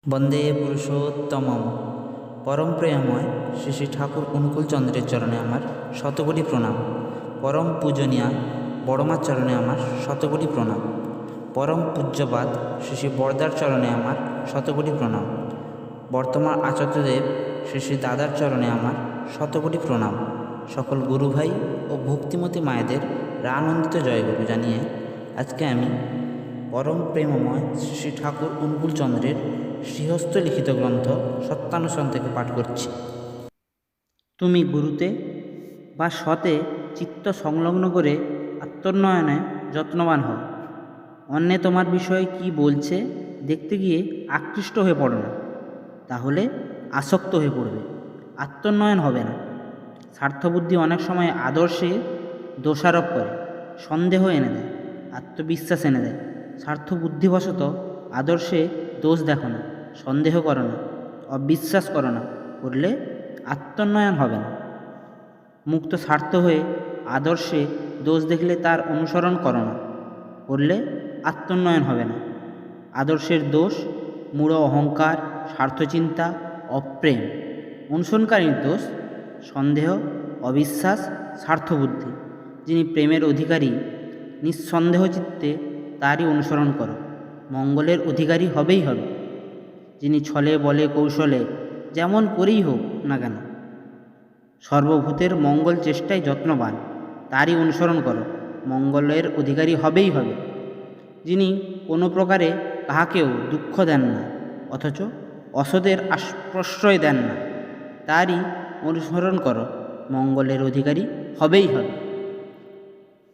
বন্দে পুরুষোত্তমম। পরম প্রেমময় শ্রী শ্রী ঠাকুর অনুকূলচন্দ্রের চরণে আমার শতকোটি প্রণাম। পরম পূজনীয়া বড়মার চরণে আমার শতকোটি প্রণাম। পরম পূজ্যপাদ শ্রী শ্রী বরদার চরণে আমার শতকোটি প্রণাম। বর্তমান আচার্যদেব শ্রী শ্রী দাদার চরণে আমার শতকোটি প্রণাম। সকল গুরুভাই ও ভক্তিমতী মায়েদের আনন্দিত জয়গুরু জানিয়ে আজকে আমি পরম প্রেমময় শ্রী শ্রী ঠাকুর অনুকূলচন্দ্রের শ্রীহস্ত লিখিত গ্রন্থ সত্যানুসরণ থেকে পাঠ করছি। তুমি গুরুতে বা সতে চিত্ত সংলগ্ন করে আত্মোন্নয়নে যত্নবান হও। অন্যে তোমার বিষয়ে কি বলছে দেখতে গিয়ে আকৃষ্ট হয়ে পড়ো না, তাহলে আসক্ত হয়ে পড়বে, আত্মোন্নয়ন হবে না। স্বার্থবুদ্ধি অনেক সময় আদর্শে দোষারোপ করে, সন্দেহ এনে দেয়, আত্মবিশ্বাস এনে দেয়। স্বার্থবুদ্ধিবশত আদর্শে দোষ দেখো না, সন্দেহ করো না, অবিশ্বাস করো না, করলে আত্মোন্নয়ন হবে না। মুক্ত স্বার্থ হয়ে আদর্শে দোষ দেখলে তার অনুসরণ করো না, করলে আত্মোন্নয়ন হবে না। আদর্শের দোষ মূঢ় অহংকার, স্বার্থচিন্তা, অপ্রেম। অনুসরণকারীর দোষ সন্দেহ, অবিশ্বাস, স্বার্থবুদ্ধি। যিনি প্রেমের অধিকারী, নিঃসন্দেহ চিত্তে তারই অনুসরণ করো, মঙ্গলের অধিকারী হবেই হবে। যিনি ছলে বলে কৌশলে যেমন করেই হোক না কেন সর্বভূতের মঙ্গল চেষ্টায় যত্নবান, তারই অনুসরণ করো, মঙ্গলের অধিকারী হবেই হবে। যিনি কোনো প্রকারে কাহাকেও দুঃখ দেন না, অথচ অসদের প্রশ্রয় দেন না, তারই অনুসরণ করো, মঙ্গলের অধিকারী হবেই হবে।